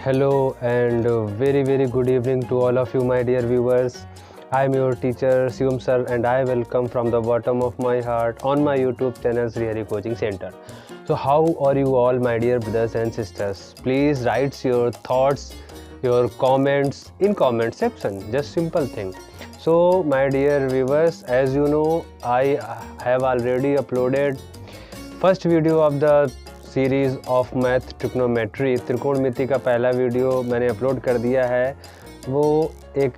Hello and very good evening to all of you, my dear viewers. I am your teacher Shivam sir and I welcome from the bottom of my heart on my YouTube channel Sri Hari Coaching Center. So how are you all, my dear brothers and sisters? Please write your thoughts, your comments in comment section. Just simple thing. So my dear viewers, as you know, I have already uploaded first video of the series of math trigonometry, त्रिकोणमिति का पहला video मैंने upload कर दिया है। वो एक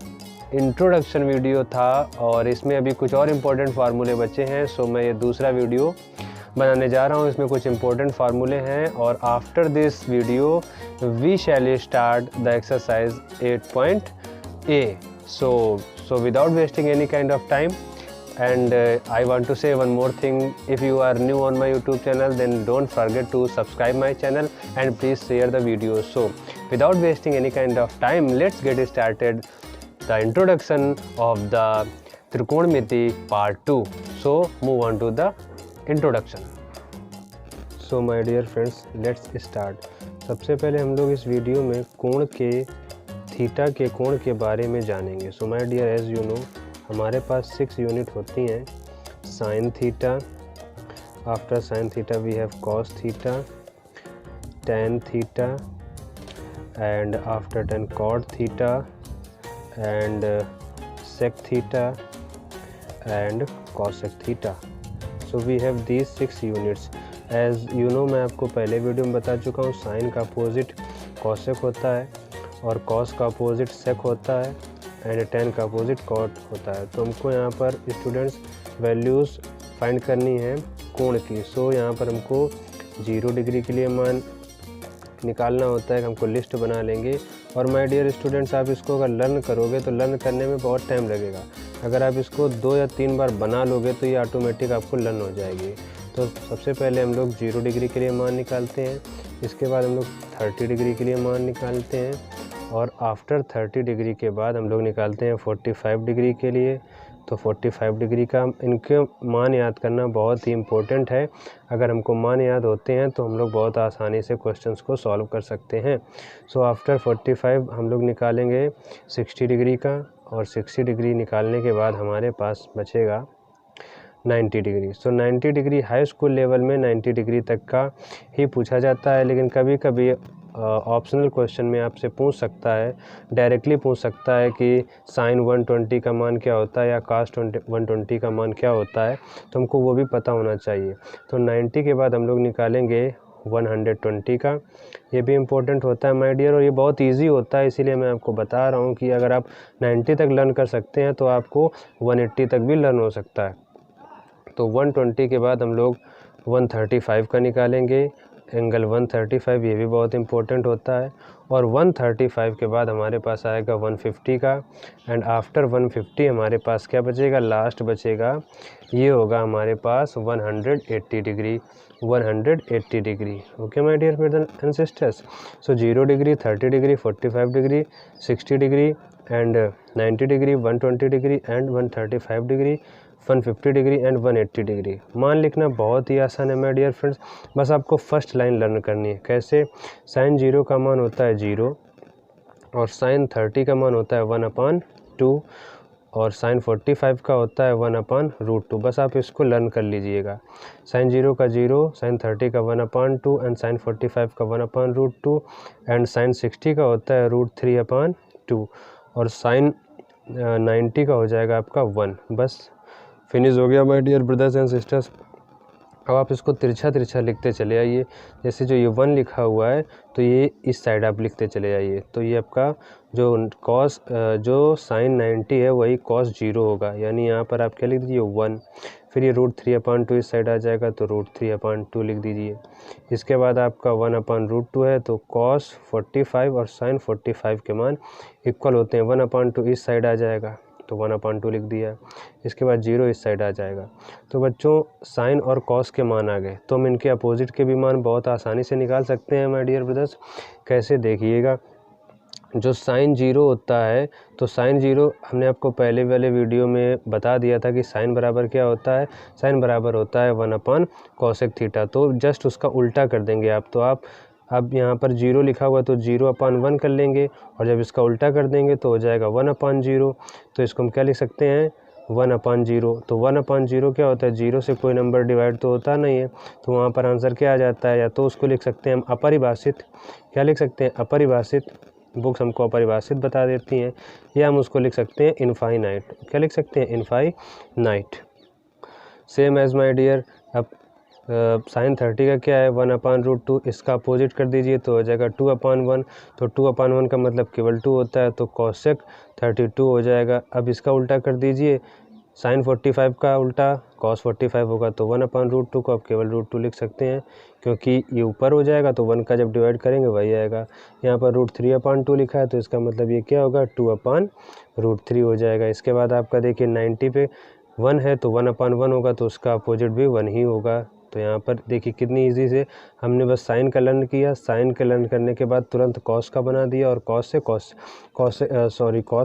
introduction video था और इसमें अभी कुछ और इम्पोर्टेंट फार्मूले बचे हैं। सो मैं ये दूसरा वीडियो बनाने जा रहा हूँ, इसमें कुछ इम्पोर्टेंट फार्मूले हैं। और after this video we shall start the exercise 8.a। So without wasting any kind of time, and I want to say one more thing. If you are new on my YouTube channel, then don't forget to subscribe my channel and please share the video. So without wasting any kind of time, let's get started the introduction of the Trikonamiti part 2. So move on to the introduction. So my dear friends, let's start. सबसे पहले हम लोग इस video में कोण के, theta के कोण के बारे में जानेंगे। So my dear, as you know, हमारे पास 6 यूनिट होती हैं। Sine theta, after sine theta we have cos theta, tan theta, and after tan cot theta, and sec theta, and cosec theta. So we have these 6 units. As you know, मैं आपको पहले video में बता चुका हूँ, sign का opposite cosec होता है और कॉस का अपोजिट सेक होता है एंड टेन का अपोजिट कॉट होता है। तो हमको यहाँ पर स्टूडेंट्स वैल्यूज़ फाइंड करनी है कोण की। सो यहाँ पर हमको 0 डिग्री के लिए मान निकालना होता है। हमको लिस्ट बना लेंगे। और माय डियर स्टूडेंट्स, आप इसको अगर लर्न करोगे तो लर्न करने में बहुत टाइम लगेगा। अगर आप इसको 2 या 3 बार बना लोगे तो ये ऑटोमेटिक आपको लर्न हो जाएगी। तो सबसे पहले हम लोग 0 डिग्री के लिए मान निकालते हैं, इसके बाद हम लोग 30 डिग्री के लिए मान निकालते हैं, और आफ्टर 30 डिग्री के बाद हम लोग निकालते हैं 45 डिग्री के लिए। तो 45 डिग्री का इनके मान याद करना बहुत ही इम्पोर्टेंट है। अगर हमको मान याद होते हैं तो हम लोग बहुत आसानी से क्वेश्चंस को सॉल्व कर सकते हैं। सो आफ्टर 45 हम लोग निकालेंगे 60 डिग्री का, और 60 डिग्री निकालने के बाद हमारे पास बचेगा 90 डिग्री। सो 90 डिग्री हाई स्कूल लेवल में 90 डिग्री तक का ही पूछा जाता है, लेकिन कभी कभी ऑप्शनल क्वेश्चन में आपसे पूछ सकता है, डायरेक्टली पूछ सकता है कि साइन 120 का मान क्या होता है या कास 120 का मान क्या होता है। तो हमको वो भी पता होना चाहिए। तो 90 के बाद हम लोग निकालेंगे 120 का। ये भी इम्पोर्टेंट होता है माय डियर, और ये बहुत इजी होता है, इसीलिए मैं आपको बता रहा हूँ कि अगर आप 90 तक लर्न कर सकते हैं तो आपको 180 तक भी लर्न हो सकता है। तो 120 के बाद हम लोग 135 का निकालेंगे, एंगल 135, ये भी बहुत इंपॉर्टेंट होता है। और 135 के बाद हमारे पास आएगा 150 का, एंड आफ्टर 150 हमारे पास क्या बचेगा, लास्ट बचेगा, ये होगा हमारे पास 180 degree. 180 degree. Okay my dear brothers and sisters. So 0 degree, 30 degree, 45 degree, 60 degree and 90 degree, 120 degree and 135 degree, 150 degree and 180 degree. मान लिखना बहुत ही आसान है माय डियर फ्रेंड्स। बस आपको फर्स्ट लाइन लर्न करनी है। कैसे? साइन 0 का मान होता है 0, और साइन 30 का मान होता है 1/2, और साइन 45 का होता है 1/√2। बस आप इसको लर्न कर लीजिएगा। साइन 0 का 0, साइन 30 का 1/2 एंड साइन 45 का 1/√2, एंड साइन 60 का होता है √3/2, और साइन 90 का हो जाएगा आपका 1। बस फिनिश हो गया my dear brothers and sisters. अब आप इसको तिरछा तिरछा लिखते चले आइए। जैसे जो ये 1 लिखा हुआ है तो ये इस साइड आप लिखते चले जाइए। तो ये आपका जो साइन 90 है वही कॉस 0 होगा, यानी यहाँ पर आप क्या लिख दीजिए 1। फिर ये √3/2 इस साइड आ जाएगा तो √3/2 लिख दीजिए। इसके बाद आपका 1/√2 है तो कॉस 45 और साइन 45 के मान इक्वल होते हैं। 1/2 इस साइड आ जाएगा तो 1/2 लिख दिया। इसके बाद 0 इस साइड आ जाएगा। तो बच्चों, साइन और कॉस के मान आ गए तो हम इनके अपोजिट के भी मान बहुत आसानी से निकाल सकते हैं माय डियर ब्रदर्स। कैसे? देखिएगा, जो साइन 0 होता है तो साइन 0 हमने आपको पहले वाले वीडियो में बता दिया था कि साइन बराबर क्या होता है। साइन बराबर होता है 1/cosec थीटा। तो जस्ट उसका उल्टा कर देंगे आप। तो आप अब यहाँ पर 0 लिखा हुआ तो 0/1 कर लेंगे, और जब इसका उल्टा कर देंगे तो हो जाएगा 1/0। तो इसको हम क्या लिख सकते हैं, 1/0। तो 1/0 क्या होता है, 0 से कोई नंबर डिवाइड तो होता नहीं है, तो वहाँ पर आंसर क्या आ जाता है, या तो उसको लिख सकते हैं हम अपरिभाषित, क्या लिख सकते हैं, अपरिभाषित, बुक्स हमको अपरिभाषित बता देती हैं, या हम उसको लिख सकते हैं इनफाइनाइट, क्या लिख सकते हैं, infinite. Same as my dear, अब साइन 30 का क्या है, 1/√2, इसका अपोजिट कर दीजिए तो हो जाएगा 2/1। तो 2/1 का मतलब केवल 2 होता है, तो कॉसेक 32 हो जाएगा। अब इसका उल्टा कर दीजिए, साइन 45 का उल्टा कॉस 45 होगा, तो 1/√2 को आप केवल √2 लिख सकते हैं, क्योंकि ये ऊपर हो जाएगा तो 1 का जब डिवाइड करेंगे वही आएगा। यहाँ पर √3/2 लिखा है, तो इसका मतलब ये क्या होगा, 2/√3 हो जाएगा। इसके बाद आपका देखिए 90 पे 1 है तो 1/1 होगा, तो उसका अपोजिट भी 1 ही होगा। तो यहाँ पर देखिए कितनी इजी से हमने बस साइन का लर्न किया, साइन का लर्न करने के बाद तुरंत कॉस का बना दिया, और कॉस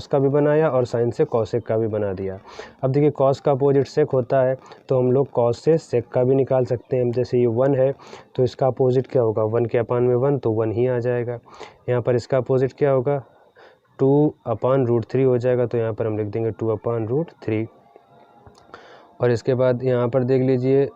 का भी बनाया, और साइन से कॉसेक का भी बना दिया। अब देखिए कॉस का अपोजिट सेक होता है, तो हम लोग कॉस से सेक का भी निकाल सकते हैं। जैसे ये 1 है तो इसका अपोजिट क्या होगा, 1 के अपान में 1, तो 1 ही आ जाएगा। यहाँ पर इसका अपोजिट क्या होगा, 2/√3 हो जाएगा, तो यहाँ पर हम लिख देंगे 2/√3। और इसके बाद यहाँ पर देख लीजिए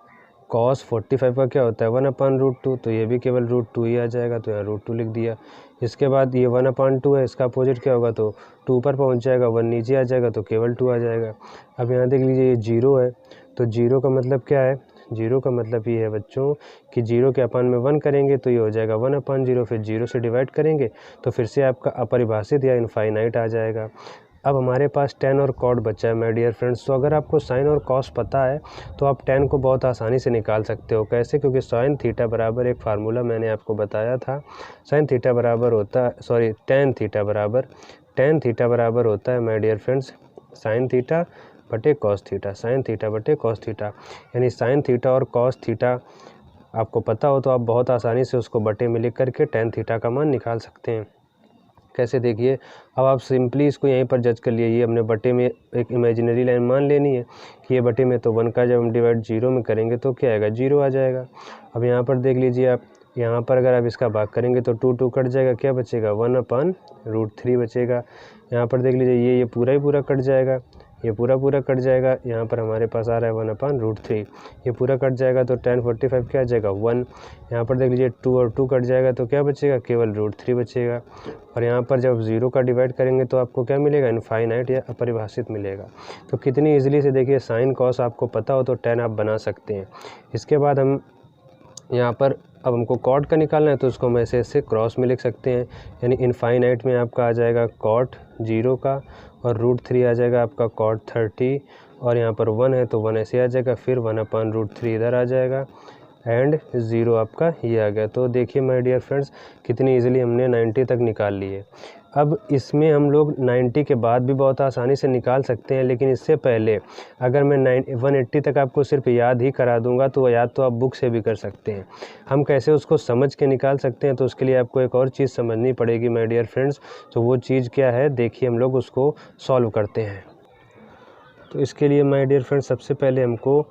cos 45 का क्या होता है, 1/√2, तो ये भी केवल √2 ही आ जाएगा, तो यहाँ √2 लिख दिया। इसके बाद ये 1/2 है, इसका अपोजिट क्या होगा, तो 2 पर पहुँच जाएगा, 1 नीचे आ जाएगा, तो केवल 2 आ जाएगा। अब यहाँ देख लीजिए ये 0 है, तो 0 का मतलब क्या है, 0 का मतलब ये है बच्चों कि 0 के अपान में 1 करेंगे तो ये हो जाएगा 1/0, फिर 0 से डिवाइड करेंगे तो फिर से आपका अपरिभाषित या इनफाइनाइट आ जाएगा। अब हमारे पास tan और cot बचा है माय डियर फ्रेंड्स। तो अगर आपको साइन और कॉस पता है तो आप tan को बहुत आसानी से निकाल सकते हो। कैसे, क्योंकि साइन थीटा बराबर एक फार्मूला मैंने आपको बताया था, साइन थीटा बराबर होता है, सॉरी tan थीटा बराबर होता है my dear friends sine theta बटे कॉस थीटा, साइन थीटा बटे कॉस थीटा। यानी साइन थीटा और कॉस थीटा आपको पता हो तो आप बहुत आसानी से उसको बटे में लिख करके tan थीटा का मान निकाल सकते हैं। कैसे, देखिए अब आप सिंपली इसको यहीं पर जज कर लिए, ये हमने बटे में एक इमेजिनरी लाइन मान लेनी है कि ये बटे में, तो 1 का जब हम डिवाइड 0 में करेंगे तो क्या आएगा, 0 आ जाएगा। अब यहाँ पर देख लीजिए आप, यहाँ पर अगर आप इसका भाग करेंगे तो 2 कट जाएगा, क्या बचेगा, 1/√3 बचेगा। यहाँ पर देख लीजिए ये पूरा ही पूरा कट जाएगा, ये पूरा कट जाएगा, यहाँ पर हमारे पास आ रहा है 1/√3, ये पूरा कट जाएगा तो tan 45 क्या आ जाएगा, 1। यहाँ पर देख लीजिए 2 और 2 कट जाएगा तो क्या बचेगा, केवल √3 बचेगा। और यहाँ पर जब 0 का डिवाइड करेंगे तो आपको क्या मिलेगा, इनफाइनाइट या अपरिभाषित मिलेगा। तो कितनी ईजिली से देखिए साइन कॉस आपको पता हो तो tan आप बना सकते हैं। इसके बाद हम यहाँ पर अब हमको कॉट का निकालना है, तो उसको हम ऐसे क्रॉस में लिख सकते हैं, यानी इनफाइनाइट में आपका आ जाएगा कॉट 0 का, और √3 आ जाएगा आपका कॉट 30, और यहाँ पर 1 है तो 1 ऐसे आ जाएगा, फिर 1/√3 इधर आ जाएगा, एंड 0 आपका ये आ गया। तो देखिए माय डियर फ्रेंड्स कितनी इजीली हमने 90 तक निकाल लिए। अब इसमें हम लोग 90 के बाद भी बहुत आसानी से निकाल सकते हैं, लेकिन इससे पहले अगर मैं 180 तक आपको सिर्फ याद ही करा दूंगा तो याद तो आप बुक से भी कर सकते हैं। हम कैसे उसको समझ के निकाल सकते हैं, तो उसके लिए आपको एक और चीज़ समझनी पड़ेगी माय डियर फ्रेंड्स। तो वो चीज़ क्या है, देखिए हम लोग उसको सॉल्व करते हैं। तो इसके लिए माय डियर फ्रेंड्स सबसे पहले हमको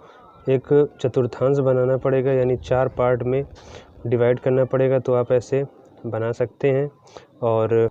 एक चतुर्थांश बनाना पड़ेगा, यानी 4 पार्ट में डिवाइड करना पड़ेगा। तो आप ऐसे बना सकते हैं। और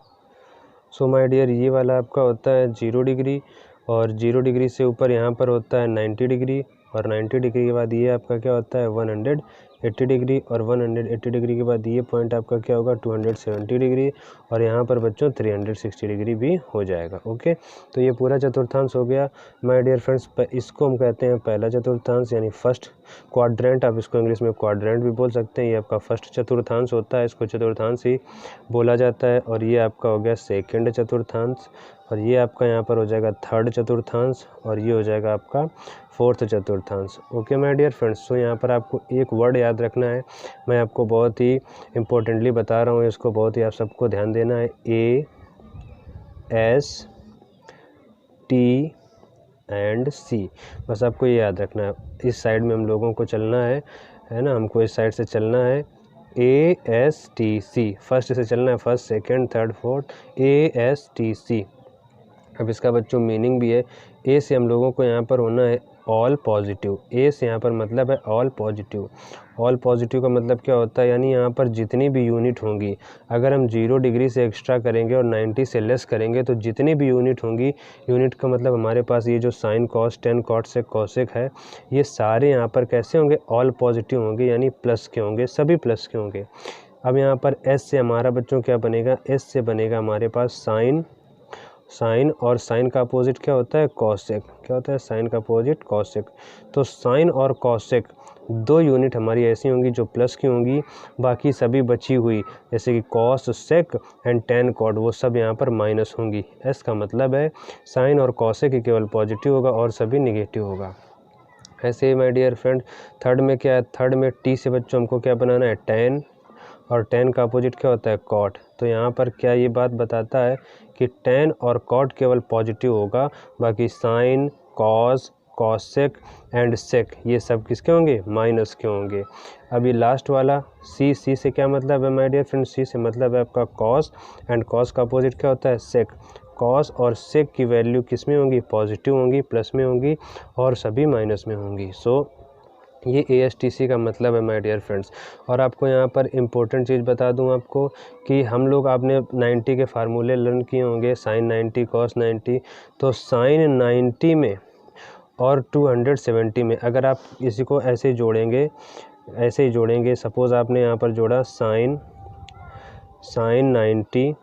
सो माय डियर ये वाला आपका होता है 0 डिग्री, और 0 डिग्री से ऊपर यहाँ पर होता है 90 डिग्री, और 90 डिग्री के बाद ये आपका क्या होता है 180 डिग्री, और 180 डिग्री के बाद ये पॉइंट आपका क्या होगा 270 डिग्री, और यहाँ पर बच्चों 360 डिग्री भी हो जाएगा। ओके, तो ये पूरा चतुर्थांश हो गया माय डियर फ्रेंड्स। इसको हम कहते हैं पहला चतुर्थांश, यानी फर्स्ट क्वाड्रेंट, आप इसको इंग्लिश में क्वाड्रेंट भी बोल सकते हैं। ये आपका फर्स्ट चतुर्थांश होता है, इसको चतुर्थांश ही बोला जाता है। और ये आपका हो गया सेकेंड चतुर्थांश, और ये आपका यहाँ पर हो जाएगा थर्ड चतुर्थांश, और ये हो जाएगा आपका फोर्थ चतुर्थांश। ओके माय डियर फ्रेंड्स, तो यहाँ पर आपको एक वर्ड याद रखना है, मैं आपको बहुत ही इम्पोर्टेंटली बता रहा हूँ, इसको बहुत ही आप सबको ध्यान देना है। AST एंड C, बस आपको ये याद रखना है। इस साइड में हम लोगों को चलना है ना, हमको इस साइड से चलना है। ASTC, फर्स्ट से चलना है, first second third fourth, ASTC। अब इसका बच्चों मीनिंग भी है, ए से हम लोगों को यहाँ पर होना है ऑल पॉजिटिव। ए से यहाँ पर मतलब है ऑल पॉजिटिव। ऑल पॉजिटिव का मतलब क्या होता है, यानी यहाँ पर जितनी भी यूनिट होंगी, अगर हम 0 डिग्री से एक्स्ट्रा करेंगे और 90 से लेस करेंगे तो जितनी भी यूनिट होंगी, यूनिट का मतलब हमारे पास ये जो sine cos tan cot sec cosec है, ये सारे यहाँ पर कैसे होंगे, ऑल पॉजिटिव होंगे, यानी प्लस के होंगे, सभी प्लस के होंगे। अब यहाँ पर एस से हमारा बच्चों क्या बनेगा, एस से बनेगा हमारे पास साइन, साइन और साइन का अपोजिट क्या होता है, कॉसेक। क्या होता है, साइन का अपोजिट कॉसेक। तो साइन और कॉसेक दो यूनिट हमारी ऐसी होंगी जो प्लस की होंगी, बाकी सभी बची हुई जैसे कि cos sec and tan cot वो सब यहाँ पर माइनस होंगी। एस का मतलब है साइन और कॉसेक ही केवल पॉजिटिव होगा और सभी निगेटिव होगा। ऐसे ही माय डियर फ्रेंड थर्ड में क्या है, थर्ड में टी से बच्चों हमको क्या बनाना है, टेन, और टेन का अपोजिट क्या होता है, कॉट। तो यहाँ पर क्या ये बात बताता है कि टेन और कॉट केवल पॉजिटिव होगा, बाकी साइन कॉस कॉसेक एंड सेक ये सब किसके होंगे, माइनस के होंगे। अभी लास्ट वाला सी, सी से क्या मतलब है माय डियर फ्रेंड, सी से मतलब है आपका कॉस एंड कॉस का अपोजिट क्या होता है, सेक। कॉस और सेक की वैल्यू किस में होंगी, पॉजिटिव होंगी, प्लस में होंगी और सभी माइनस में होंगी। सो ये ASTC का मतलब है माय डियर फ्रेंड्स। और आपको यहाँ पर इम्पोर्टेंट चीज़ बता दूँ आपको कि हम लोग आपने 90 के फार्मूले लर्न किए होंगे, साइन 90 कॉस 90। तो साइन 90 में और 270 में अगर आप इसी को ऐसे जोड़ेंगे, ऐसे ही जोड़ेंगे, सपोज़ आपने यहाँ पर जोड़ा साइन 90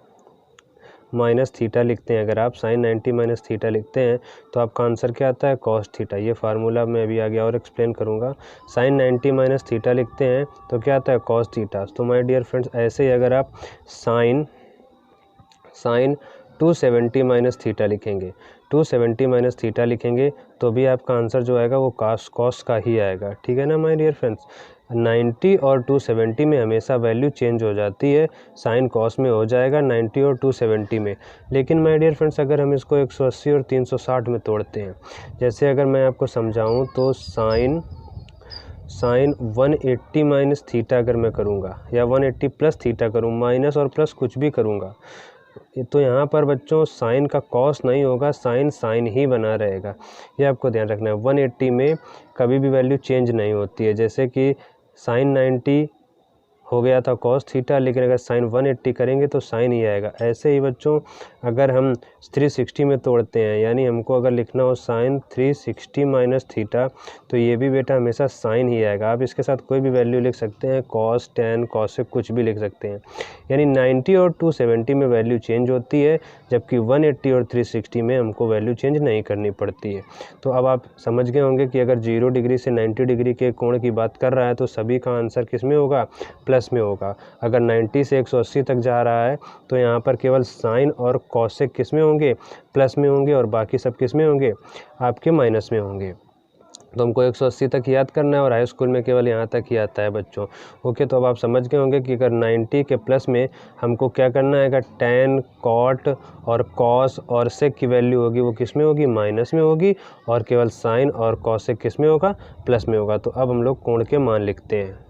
माइनस थीटा लिखते हैं, अगर आप साइन 90 माइनस थीटा लिखते हैं तो आपका आंसर क्या आता है, कॉस थीटा। ये फार्मूला मैं अभी आगे और एक्सप्लेन करूँगा। साइन 90 माइनस थीटा लिखते हैं तो क्या आता है, कॉस थीटा। तो माय डियर फ्रेंड्स ऐसे ही अगर आप साइन 270 माइनस थीटा लिखेंगे, 270 माइनस थीटा लिखेंगे तो भी आपका आंसर जो आएगा वो कॉस का ही आएगा, ठीक है ना माय डियर फ्रेंड्स। 90 और 270 में हमेशा वैल्यू चेंज हो जाती है, साइन कॉस में हो जाएगा 90 और 270 में। लेकिन माय डियर फ्रेंड्स अगर हम इसको 180 और 360 में तोड़ते हैं, जैसे अगर मैं आपको समझाऊं तो साइन 180 माइनस थीटा अगर मैं करूँगा या 180 प्लस थीटा करूँ, माइनस और प्लस कुछ भी करूँगा, तो यहाँ पर बच्चों साइन का कॉस नहीं होगा, साइन ही बना रहेगा। ये आपको ध्यान रखना है। 180 में कभी भी वैल्यू चेंज नहीं होती है, जैसे कि साइन 90 हो गया था कॉस थीटा, लेकिन अगर साइन 180 करेंगे तो साइन ही आएगा। ऐसे ही बच्चों अगर हम 360 में तोड़ते हैं, यानी हमको अगर लिखना हो साइन 360 माइनस थीटा, तो ये भी बेटा हमेशा साइन ही आएगा। आप इसके साथ कोई भी वैल्यू लिख सकते हैं, कॉस टेन कॉसेक कुछ भी लिख सकते हैं। यानी 90 और 270 में वैल्यू चेंज होती है, जबकि 180 और 360 में हमको वैल्यू चेंज नहीं करनी पड़ती है। तो अब आप समझ गए होंगे कि अगर 0 डिग्री से 90 डिग्री के कोण की बात कर रहा है तो सभी का आंसर किस में होगा, प्लस में होगा। अगर 90 से 180 तक जा रहा है तो यहाँ पर केवल साइन और कॉसेक किस में होंगे, प्लस में होंगे, और बाकी सब किस में होंगे, आपके माइनस में होंगे। तो हमको 180 तक याद करना है और हाई स्कूल में केवल यहाँ तक ही आता है बच्चों। ओके, तो अब आप समझ गए होंगे कि अगर 90 के प्लस में हमको क्या करना है, अगर टेन कॉट और कॉस और सेक की वैल्यू होगी वो किस में होगी, माइनस में होगी, और केवल साइन और कॉसेक किस में होगा, प्लस में होगा। तो अब हम लोग कोण के मान लिखते हैं।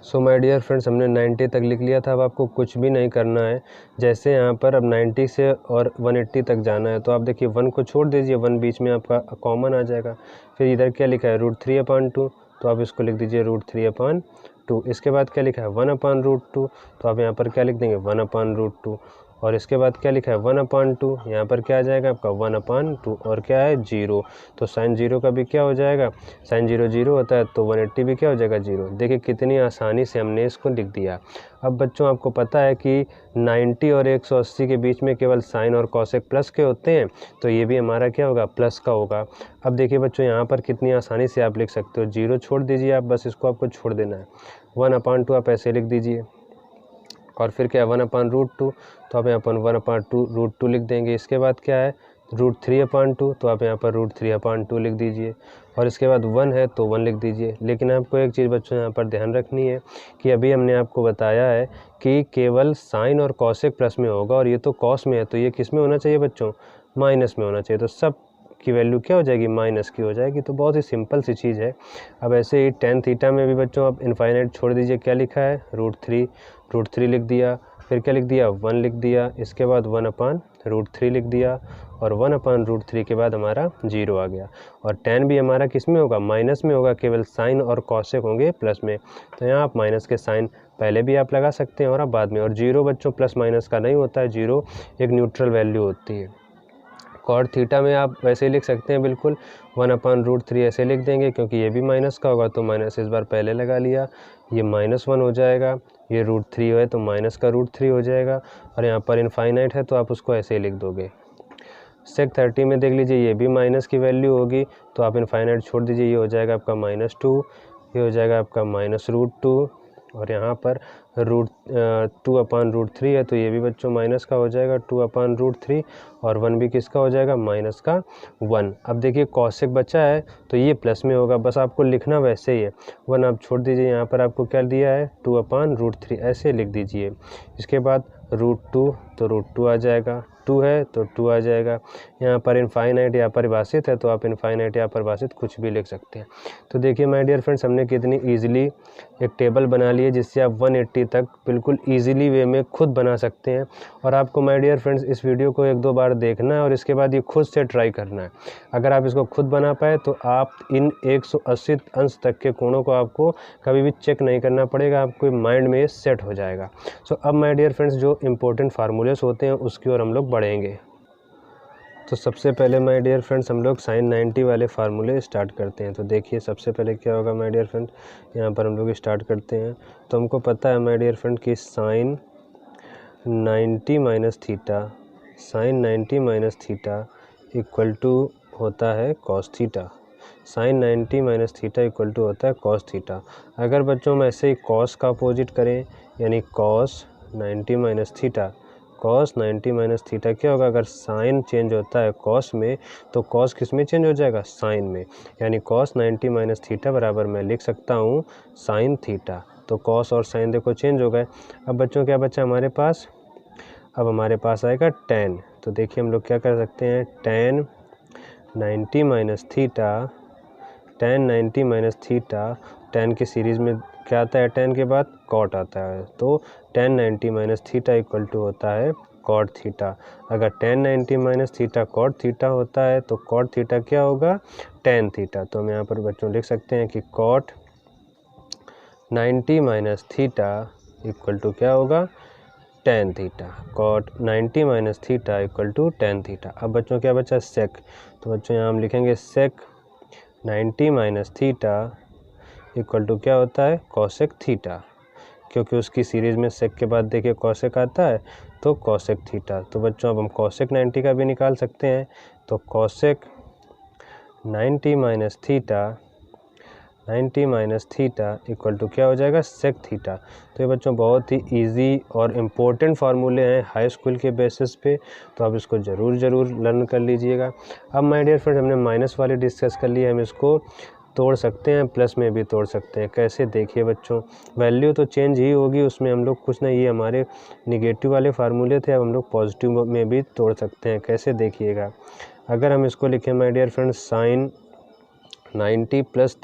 सो माय डियर फ्रेंड्स हमने 90 तक लिख लिया था। अब आपको कुछ भी नहीं करना है, जैसे यहाँ पर अब 90 से और 180 तक जाना है तो आप देखिए 1 को छोड़ दीजिए, 1 बीच में आपका कॉमन आ जाएगा। फिर इधर क्या लिखा है, √3/2, तो आप इसको लिख दीजिए √3/2। इसके बाद क्या लिखा है, 1/√2, तो आप यहाँ पर क्या लिख देंगे, 1/√2। और इसके बाद क्या लिखा है, 1/2, यहाँ पर क्या आ जाएगा आपका 1/2, और क्या है 0। तो साइन 0 का भी क्या हो जाएगा, साइन 0 0 होता है, तो 180 भी क्या हो जाएगा 0। देखिए कितनी आसानी से हमने इसको लिख दिया। अब बच्चों आपको पता है कि 90 और 180 के बीच में केवल साइन और कॉसेक प्लस के होते हैं, तो ये भी हमारा क्या होगा, प्लस का होगा। अब देखिए बच्चों यहाँ पर कितनी आसानी से आप लिख सकते हो, 0 छोड़ दीजिए आप, बस इसको आपको छोड़ देना है। 1/2 आप ऐसे लिख दीजिए, और फिर क्या है 1/√2, तो आप यहाँ पर 1/√2 लिख देंगे। इसके बाद क्या है √3/2, तो आप यहाँ पर √3/2 लिख दीजिए, और इसके बाद 1 है तो 1 लिख दीजिए। लेकिन आपको एक चीज़ बच्चों यहाँ पर ध्यान रखनी है कि अभी हमने आपको बताया है कि केवल साइन और कॉसेक प्लस में होगा, और ये तो कॉस में है, तो ये किस में होना चाहिए बच्चों, माइनस में होना चाहिए। तो सब की वैल्यू क्या हो जाएगी, माइनस की हो जाएगी। तो बहुत ही सिंपल सी चीज़ है। अब ऐसे ही टेन थीटा में भी बच्चों आप इनफाइनाइट छोड़ दीजिए, क्या लिखा है √3 लिख दिया। फिर क्या लिख दिया 1 लिख दिया, इसके बाद 1/√3 लिख दिया और 1/√3 के बाद हमारा 0 आ गया। और tan भी हमारा किस में होगा, माइनस में होगा, केवल साइन और कॉसेक होंगे प्लस में। तो यहाँ आप माइनस के साइन पहले भी आप लगा सकते हैं और आप बाद में। और 0 बच्चों प्लस माइनस का नहीं होता है, 0 एक न्यूट्रल वैल्यू होती है। कॉट थीटा में आप वैसे ही लिख सकते हैं, बिल्कुल 1/√3 ऐसे लिख देंगे, क्योंकि ये भी माइनस का होगा तो माइनस इस बार पहले लगा लिया, ये -1 हो जाएगा, ये √3 है तो माइनस का √3 हो जाएगा। और यहाँ पर इनफाइनाइट है तो आप उसको ऐसे ही लिख दोगे। सेक 30 में देख लीजिए, ये भी माइनस की वैल्यू होगी तो आप इनफाइनाइट छोड़ दीजिए, ये हो जाएगा आपका -2, ये हो जाएगा आपका -√2 और यहाँ पर 2/√3 है तो ये भी बच्चों माइनस का हो जाएगा 2/√3 और 1 भी किसका हो जाएगा, माइनस का 1। अब देखिए कॉसेक बचा है तो ये प्लस में होगा, बस आपको लिखना वैसे ही है, 1 आप छोड़ दीजिए। यहाँ पर आपको क्या दिया है 2/√3 ऐसे लिख दीजिए। इसके बाद √2 तो √2 आ जाएगा, 2 है तो 2 आ जाएगा। यहाँ पर इनफाइनाइट या परिभाषित है तो आप इनफाइनाइट या परिभाषित कुछ भी लिख सकते हैं। तो देखिए माय डियर फ्रेंड्स, हमने कितनी ईजिली एक टेबल बना ली है जिससे आप 180 तक बिल्कुल ईजिली वे में खुद बना सकते हैं। और आपको माय डियर फ्रेंड्स इस वीडियो को 1-2 बार देखना है और इसके बाद ये खुद से ट्राई करना है। अगर आप इसको खुद बना पाए तो आप इन 180 अंश तक के कोणों को आपको कभी भी चेक नहीं करना पड़ेगा, आपको माइंड में सेट हो जाएगा। सो अब माय डियर फ्रेंड्स जो इंपॉर्टेंट फार्मूलेस होते हैं उसकी ओर हम लोग बढ़ेंगे। तो सबसे पहले माय डियर फ्रेंड्स हम लोग sin 90 वाले फार्मूले स्टार्ट करते हैं। तो देखिए सबसे पहले क्या होगा माय डियर फ्रेंड, यहाँ पर हम लोग स्टार्ट करते हैं। तो हमको पता है माय डियर फ्रेंड कि sin 90 minus theta equal to होता है cos theta. sin 90 minus theta equal to होता है cos थीटा। अगर बच्चों हम ऐसे ही cos का अपोजिट करें यानी cos 90 minus theta, cos 90 minus theta क्या होगा, अगर साइन चेंज होता है cos में तो cos किस में चेंज हो जाएगा, साइन में। यानी cos 90 माइनस थीटा बराबर मैं लिख सकता हूँ साइन थीटा। तो cos और साइन देखो चेंज हो गए। अब बच्चों क्या बचा हमारे पास, अब हमारे पास आएगा tan। तो देखिए हम लोग क्या कर सकते हैं, tan 90 माइनस थीटा, tan की सीरीज़ में क्या आता है, tan के बाद cot आता है, तो tan 90 minus theta equal to होता है cot थीटा। अगर tan 90 minus theta cot theta होता है तो cot थीटा क्या होगा, tan थीटा। तो हम यहाँ पर बच्चों लिख सकते हैं कि cot 90 minus theta equal to क्या होगा, tan theta. cot 90 minus theta equal to tan theta. अब बच्चों क्या बचा, sec। तो बच्चों यहाँ हम लिखेंगे sec 90 minus theta equal to क्या होता है, cosec थीटा, क्योंकि उसकी सीरीज़ में sec के बाद देखिए cosec आता है तो cosec थीटा। तो बच्चों अब हम cosec 90 का भी निकाल सकते हैं। तो cosec 90 minus theta equal to क्या हो जाएगा, sec थीटा। तो ये बच्चों बहुत ही इजी और इम्पोर्टेंट फार्मूले हैं हाई स्कूल के बेसिस पे, तो आप इसको ज़रूर लर्न कर लीजिएगा। अब माय डियर फ्रेंड हमने माइनस वाले डिस्कस कर लिए, हम इसको तोड़ सकते हैं, प्लस में भी तोड़ सकते हैं। कैसे, देखिए बच्चों वैल्यू तो चेंज ही होगी उसमें, हम लोग कुछ नहीं, ये हमारे निगेटिव वाले फार्मूले थे, अब हम लोग पॉजिटिव में भी तोड़ सकते हैं। कैसे देखिएगा, अगर हम इसको लिखें my dear friends sin 90 plus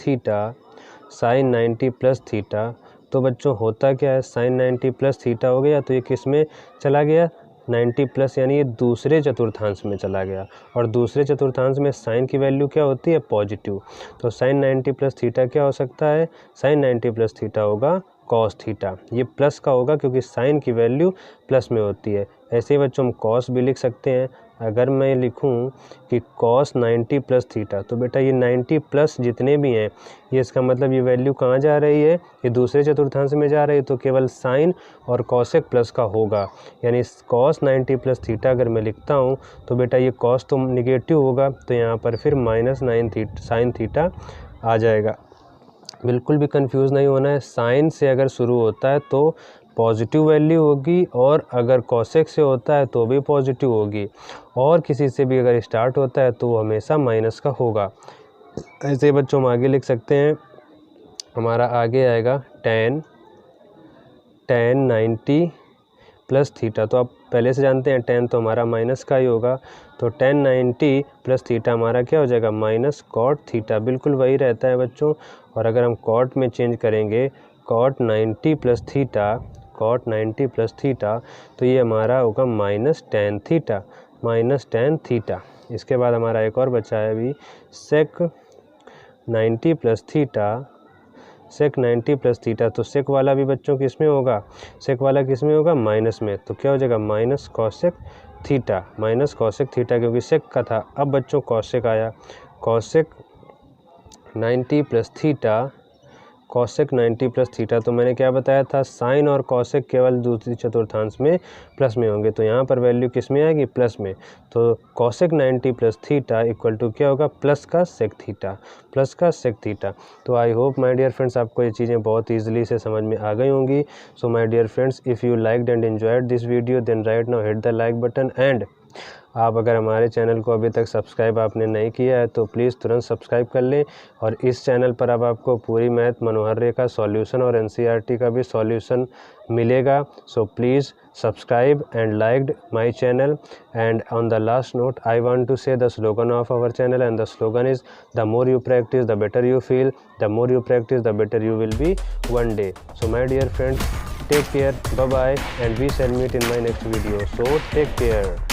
theta, तो बच्चों होता क्या है, sin 90 प्लस थीटा हो गया तो ये किस में चला गया, 90 प्लस, यानी ये दूसरे चतुर्थांश में चला गया। और दूसरे चतुर्थांश में साइन की वैल्यू क्या होती है, पॉजिटिव। तो sin 90 प्लस थीटा क्या हो सकता है, sin 90 प्लस थीटा होगा cos थीटा। ये प्लस का होगा क्योंकि साइन की वैल्यू प्लस में होती है। ऐसे ही बच्चों हम cos भी लिख सकते हैं। अगर मैं लिखूं कि cos 90 प्लस थीटा, तो बेटा ये 90 प्लस जितने भी हैं, ये इसका मतलब ये वैल्यू कहाँ जा रही है, ये दूसरे चतुर्थांश में जा रही है, तो केवल साइन और cosec प्लस का होगा। यानी cos 90 प्लस थीटा अगर मैं लिखता हूँ तो बेटा ये cos तो निगेटिव होगा, तो यहाँ पर फिर -9 साइन थीटा आ जाएगा। बिल्कुल भी कंफ्यूज नहीं होना है, साइन से अगर शुरू होता है तो पॉजिटिव वैल्यू होगी, और अगर cosec से होता है तो भी पॉजिटिव होगी, और किसी से भी अगर स्टार्ट होता है तो वो हमेशा माइनस का होगा। ऐसे बच्चों हम आगे लिख सकते हैं, हमारा आगे आएगा tan 90 प्लस थीटा। तो आप पहले से जानते हैं tan तो हमारा माइनस का ही होगा, तो tan 90 प्लस थीटा हमारा क्या हो जाएगा, माइनस cot थीटा। बिल्कुल वही रहता है बच्चों। और अगर हम cot में चेंज करेंगे, cot 90 plus theta cot 90 plus theta, तो ये हमारा होगा माइनस टेन थीटा। इसके बाद हमारा एक और बचा है अभी सेक 90 प्लस थीटा, तो सेक वाला भी बच्चों किस में होगा, सेक वाला किस में होगा, माइनस में, तो क्या हो जाएगा माइनस कॉसेक थीटा, क्योंकि सेक का था। अब बच्चों कॉसेक आया, कॉसेक 90 प्लस थीटा, तो मैंने क्या बताया था, साइन और कॉसेक केवल दूसरी चतुर्थांश में प्लस में होंगे, तो यहाँ पर वैल्यू किस में आएगी, प्लस में। तो cosec 90 plus theta equal to क्या होगा, प्लस का सेक थीटा। तो I hope my dear friends आपको ये चीज़ें बहुत ईजिली से समझ में आ गई होंगी। So my dear friends, if you liked and enjoyed this video then right now hit the like button, and आप अगर हमारे चैनल को अभी तक सब्सक्राइब आपने नहीं किया है तो प्लीज़ तुरंत सब्सक्राइब कर लें। और इस चैनल पर अब आपको पूरी मैथ मनोहर रेखा सॉल्यूशन और एनसीईआरटी का भी सॉल्यूशन मिलेगा। So please subscribe and liked my channel. And on the last note I want to say the slogan of our channel, and the slogan is the more you practice the better you feel, the more you practice the better you will be one day. So my dear friends, take care, bye bye, and we shall meet in my next video. So take care.